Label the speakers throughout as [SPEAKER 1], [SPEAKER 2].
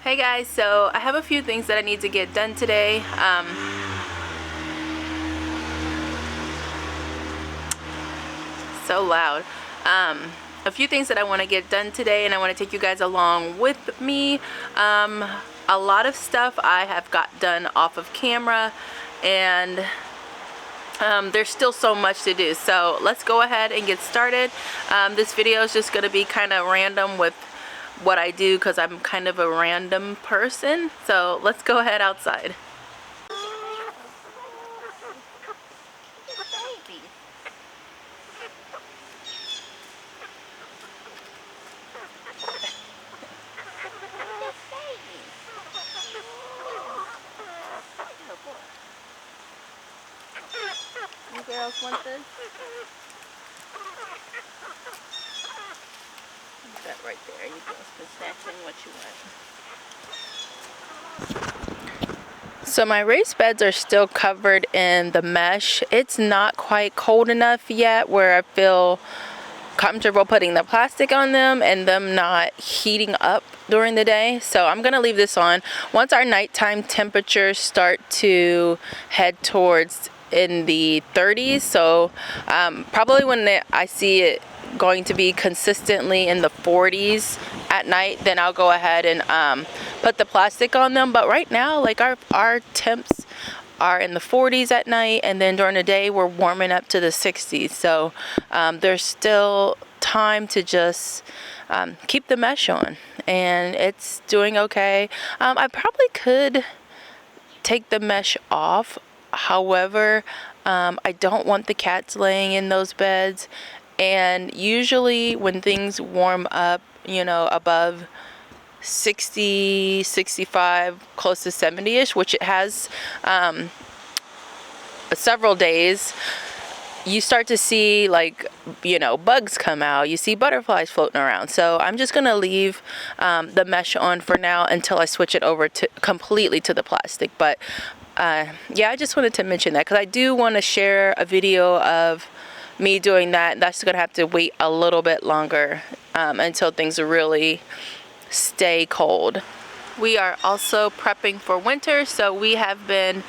[SPEAKER 1] Hey guys, so I have a few things that I need to get done today. So loud. A few things that I want to get done today, and I want to take you guys along with me. A lot of stuff I have got done off of camera, and there's still so much to do. So let's go ahead and get started. This video is just going to be kind of random with what I do because I'm kind of a random person. So let's go ahead outside. You girls want this? Put that right there. You girls can snatch in what you want. So my raised beds are still covered in the mesh. It's not quite cold enough yet where I feel comfortable putting the plastic on them and them not heating up during the day. So I'm gonna leave this on. Once our nighttime temperatures start to head towards in the 30s, so probably when I see it going to be consistently in the 40s at night, then I'll go ahead and put the plastic on them. But right now, like our temps are in the 40s at night, and then during the day we're warming up to the 60s. So there's still time to just keep the mesh on, and it's doing okay. I probably could take the mesh off. However, I don't want the cats laying in those beds, and usually when things warm up, you know, above 60, 65, close to 70-ish, which it has several days, you start to see, like, you know, bugs come out. You see butterflies floating around. So I'm just gonna leave the mesh on for now until I switch it over to completely to the plastic. But yeah, I just wanted to mention that because I do want to share a video of me doing that. That's gonna have to wait a little bit longer until things really stay cold. We are also prepping for winter, so we have been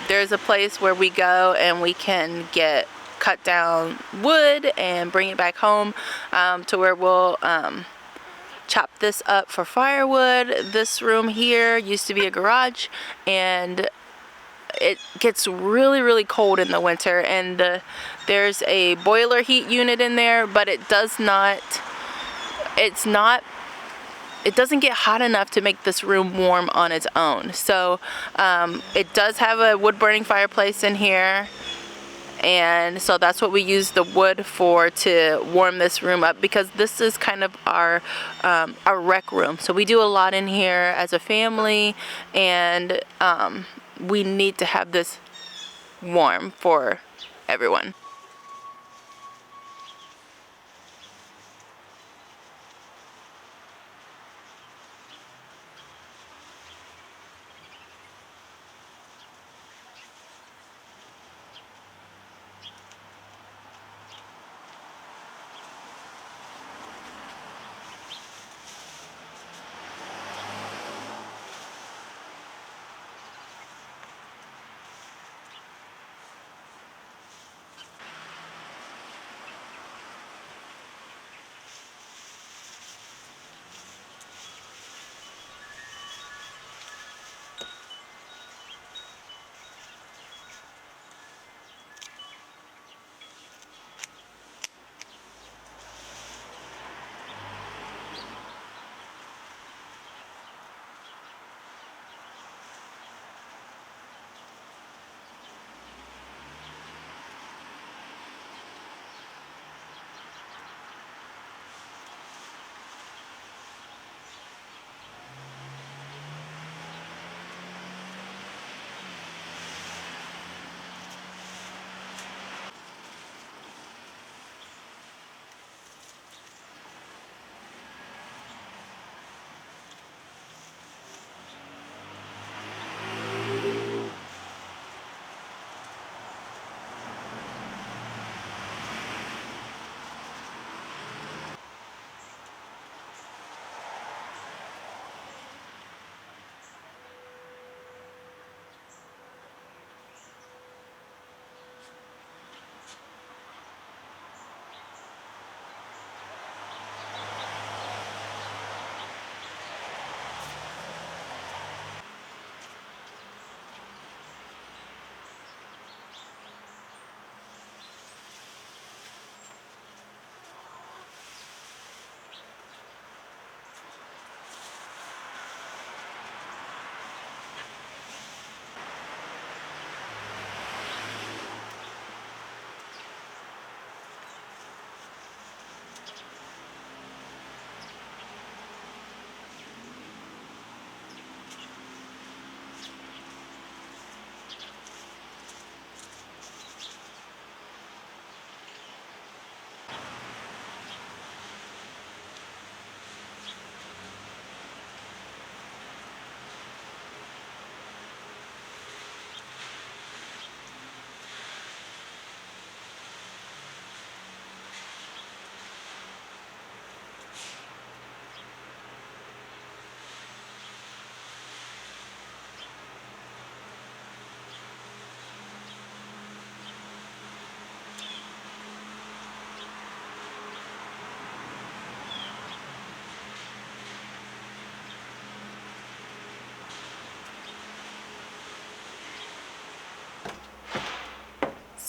[SPEAKER 1] there's a place where we go and we can get cut down wood and bring it back home to where we'll chop this up for firewood. This room here used to be a garage, and it gets really cold in the winter, and there's a boiler heat unit in there, but it doesn't get hot enough to make this room warm on its own. So it does have a wood burning fireplace in here, and so that's what we use the wood for, to warm this room up, because this is kind of our rec room. So we do a lot in here as a family, and we need to have this warm for everyone.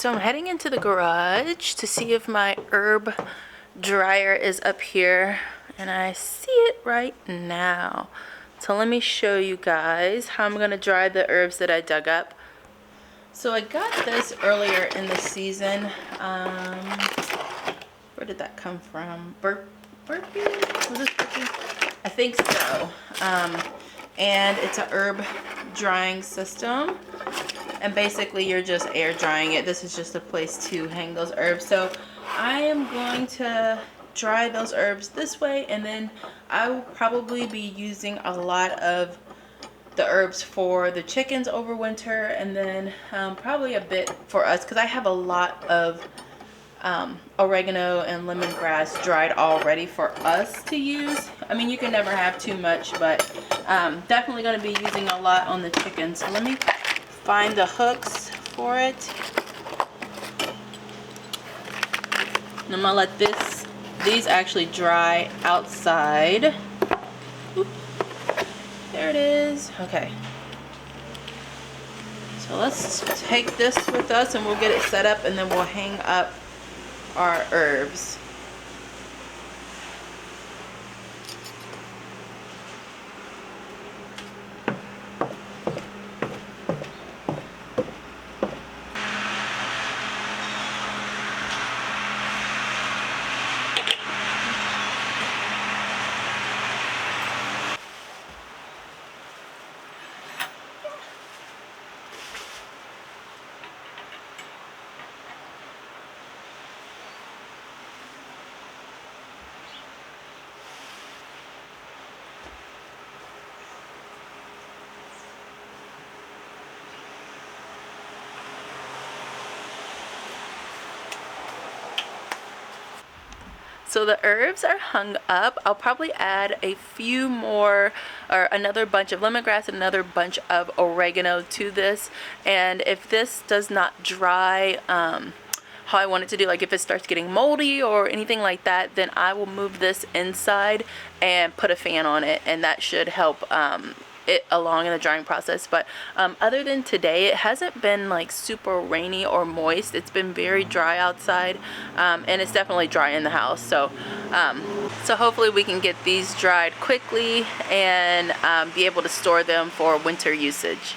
[SPEAKER 1] So I'm heading into the garage to see if my herb dryer is up here, and I see it right now. So let me show you guys how I'm gonna dry the herbs that I dug up. So I got this earlier in the season. Where did that come from? Burpee? Was this Burpee? I think so. And it's a herb drying system. And basically you're just air drying it. This is just a place to hang those herbs. So I am going to dry those herbs this way, and then I will probably be using a lot of the herbs for the chickens over winter, and then probably a bit for us, because I have a lot of oregano and lemongrass dried already for us to use. I mean, you can never have too much, but definitely going to be using a lot on the chickens. So let me find the hooks for it. And I'm going to let these actually dry outside. Oop. There it is. Okay. So let's take this with us and we'll get it set up, and then we'll hang up our herbs. So the herbs are hung up. I'll probably add a few more, or another bunch of lemongrass and another bunch of oregano to this. And if this does not dry how I want it to do, like if it starts getting moldy or anything like that, then I will move this inside and put a fan on it, and that should help it along in the drying process. But other than today, it hasn't been like super rainy or moist. It's been very dry outside, and it's definitely dry in the house. So so hopefully we can get these dried quickly and be able to store them for winter usage.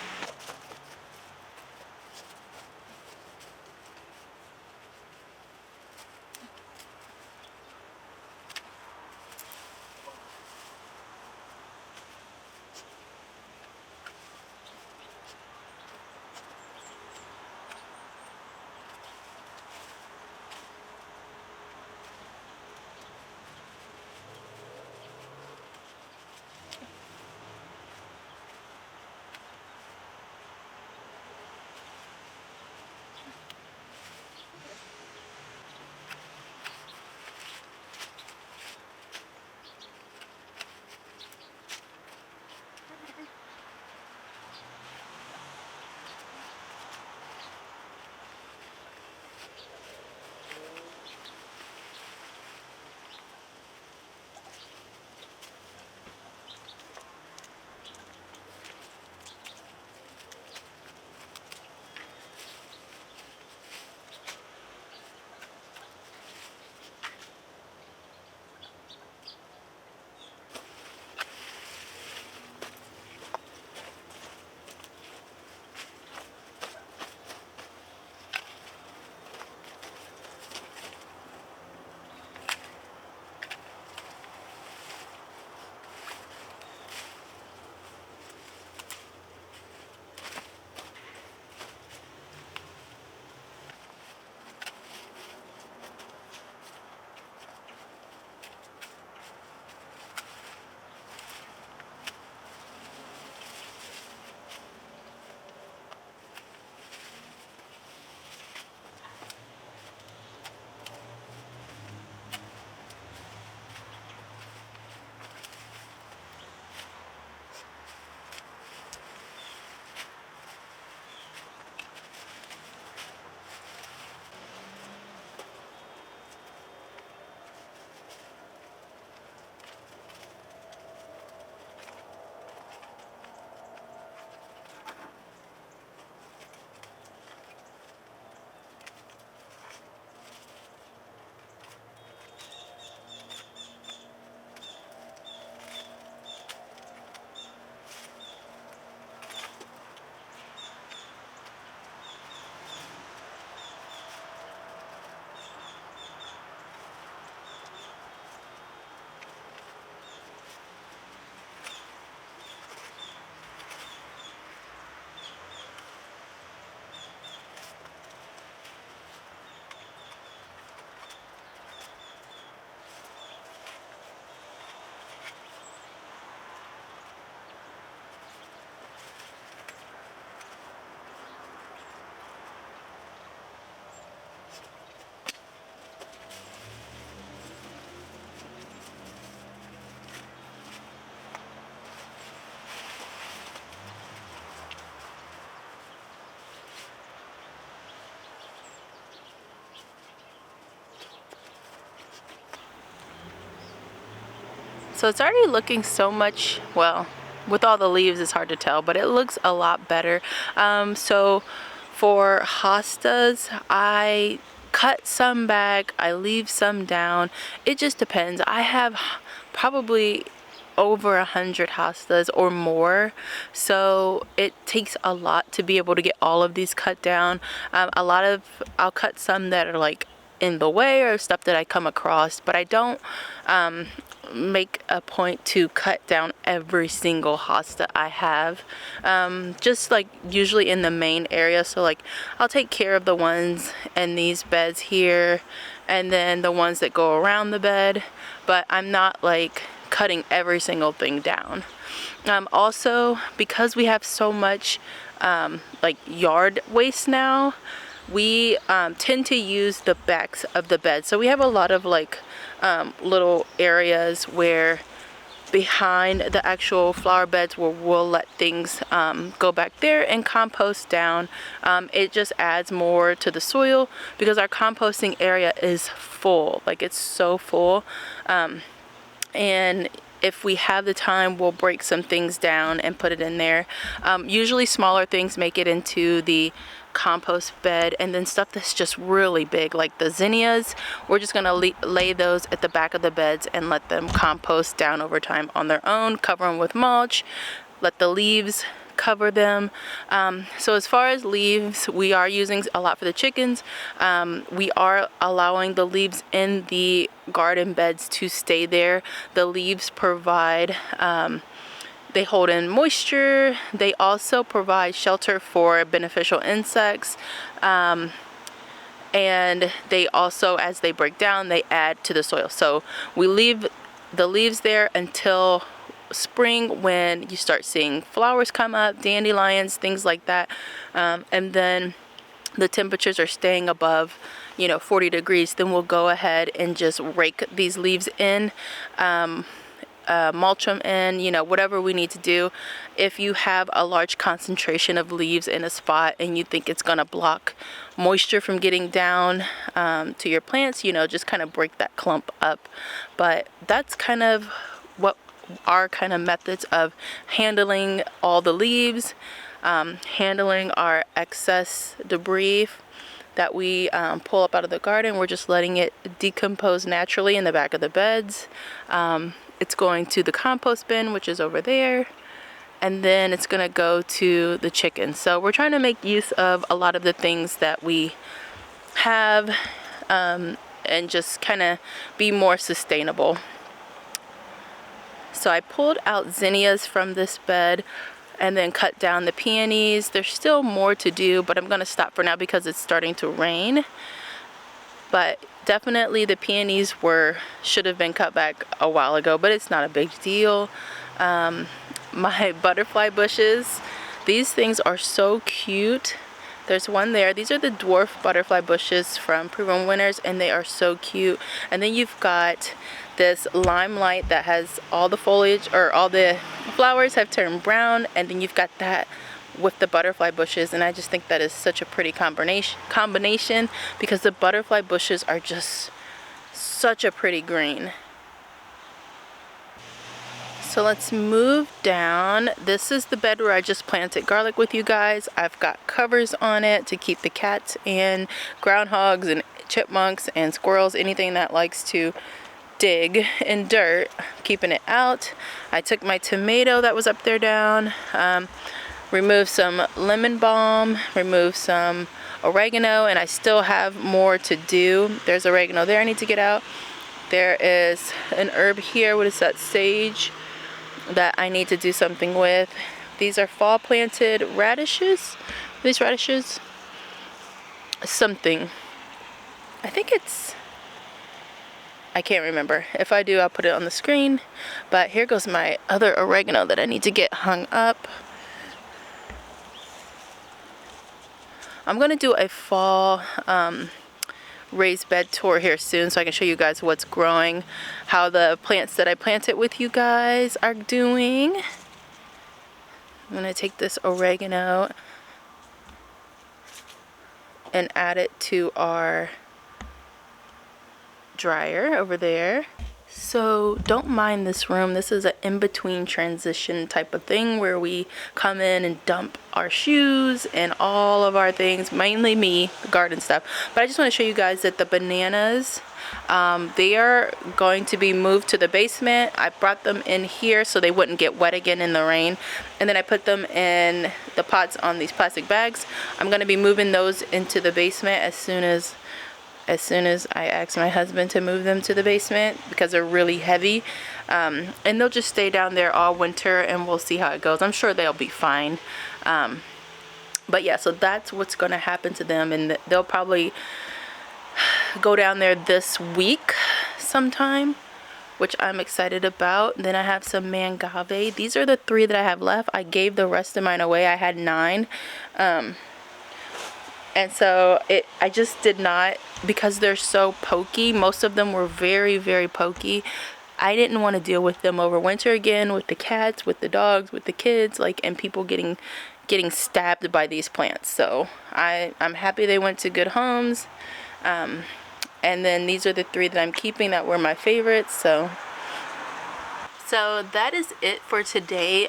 [SPEAKER 1] So it's already looking so much, well, with all the leaves it's hard to tell, but it looks a lot better. So for hostas, I cut some back, I leave some down. It just depends. I have probably over 100 hostas or more, so it takes a lot to be able to get all of these cut down. I'll cut some that are like in the way or stuff that I come across, but I don't make a point to cut down every single hosta I have, just like usually in the main area. So like I'll take care of the ones in these beds here and then the ones that go around the bed, but I'm not like cutting every single thing down. Also, because we have so much like yard waste now, we tend to use the backs of the bed. So we have a lot of like little areas where behind the actual flower beds where we'll let things go back there and compost down. It just adds more to the soil because our composting area is full, like it's so full. And if we have the time, we'll break some things down and put it in there. Usually smaller things make it into the compost bed, and then stuff that's just really big like the zinnias, we're just gonna lay those at the back of the beds and let them compost down over time on their own, cover them with mulch, let the leaves cover them. So as far as leaves, we are using a lot for the chickens. We are allowing the leaves in the garden beds to stay there. The leaves provide they hold in moisture. They also provide shelter for beneficial insects, and they also, as they break down, they add to the soil. So we leave the leaves there until spring, when you start seeing flowers come up, dandelions, things like that, and then the temperatures are staying above 40 degrees, then we'll go ahead and just rake these leaves in, mulch them in, whatever we need to do. If you have a large concentration of leaves in a spot and you think it's gonna block moisture from getting down to your plants, just kind of break that clump up. But that's kind of what our kind of methods of handling all the leaves, handling our excess debris that we pull up out of the garden. We're just letting it decompose naturally in the back of the beds. It's going to the compost bin, which is over there, and then it's gonna go to the chickens. So we're trying to make use of a lot of the things that we have, and just kind of be more sustainable. So I pulled out zinnias from this bed and then cut down the peonies. There's still more to do, but I'm gonna stop for now because it's starting to rain. But definitely the peonies should have been cut back a while ago, but it's not a big deal. My butterfly bushes, these things are so cute. There's one there. These are the dwarf butterfly bushes from Proven Winners, and they are so cute. And then you've got this limelight that has all the foliage, or all the flowers have turned brown, and then you've got that with the butterfly bushes. And I just think that is such a pretty combination because the butterfly bushes are just such a pretty green. So let's move down. This is the bed where I just planted garlic with you guys. I've got covers on it to keep the cats and groundhogs and chipmunks and squirrels, anything that likes to dig in dirt, keeping it out. I took my tomato that was up there down, removed some lemon balm, removed some oregano, and I still have more to do. There's oregano there I need to get out. There is an herb here, what is that, sage, that I need to do something with. These are fall planted radishes. These radishes, something, I think it's, I can't remember. If I do, I'll put it on the screen. But here goes my other oregano that I need to get hung up. I'm gonna do a fall raised bed tour here soon, so I can show you guys what's growing, how the plants that I planted with you guys are doing. I'm gonna take this oregano and add it to our dryer over there. So don't mind this room. This is an in-between transition type of thing where we come in and dump our shoes and all of our things, mainly me, the garden stuff. But I just want to show you guys that the bananas, they are going to be moved to the basement. I brought them in here so they wouldn't get wet again in the rain. And then I put them in the pots on these plastic bags. I'm going to be moving those into the basement as soon as I ask my husband to move them to the basement because they're really heavy. And they'll just stay down there all winter and we'll see how it goes. I'm sure they'll be fine. But yeah, so that's what's going to happen to them, and they'll probably go down there this week sometime, which I'm excited about. Then I have some mangave. These are the 3 that I have left. I gave the rest of mine away. I had 9. And so I just did not, because they're so pokey. Most of them were very, very pokey. I didn't want to deal with them over winter again, with the cats, with the dogs, with the kids, like, and people getting stabbed by these plants. So I'm happy they went to good homes. And then these are the 3 that I'm keeping that were my favorites. So that is it for today.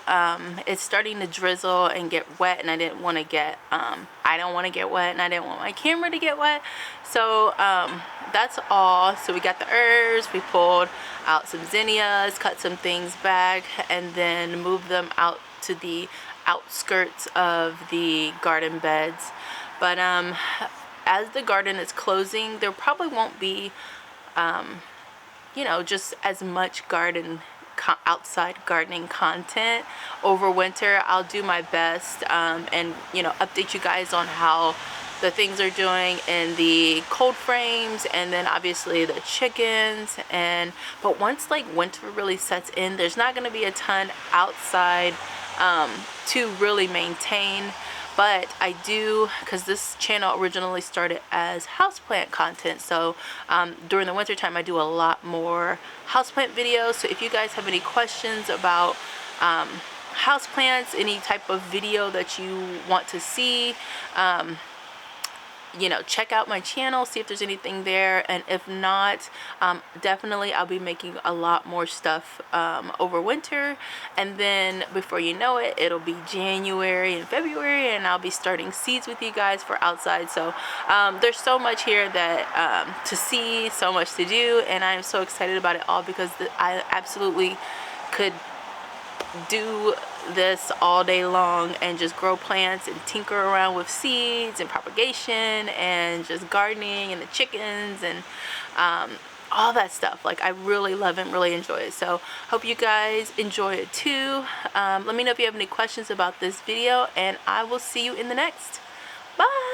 [SPEAKER 1] It's starting to drizzle and get wet, and I didn't want to get I don't want to get wet, and I didn't want my camera to get wet. So that's all. So we got the herbs, we pulled out some zinnias, cut some things back, and then moved them out to the outskirts of the garden beds. But as the garden is closing, there probably won't be you know, just as much outside gardening content over winter. I'll do my best and, you know, update you guys on how the things are doing in the cold frames, and then obviously the chickens. But once like winter really sets in, there's not going to be a ton outside to really maintain. But I do, because this channel originally started as houseplant content, so during the winter time I do a lot more houseplant videos. So if you guys have any questions about houseplants, any type of video that you want to see, you know, check out my channel, see if there's anything there. And if not, definitely I'll be making a lot more stuff over winter, and then before you know it, it'll be January and February, and I'll be starting seeds with you guys for outside. So there's so much here that to see, so much to do, and I'm so excited about it all, because I absolutely could do this all day long and just grow plants and tinker around with seeds and propagation and just gardening and the chickens and all that stuff. Like, I really love it and really enjoy it. So hope you guys enjoy it too. Let me know if you have any questions about this video, and I will see you in the next. Bye.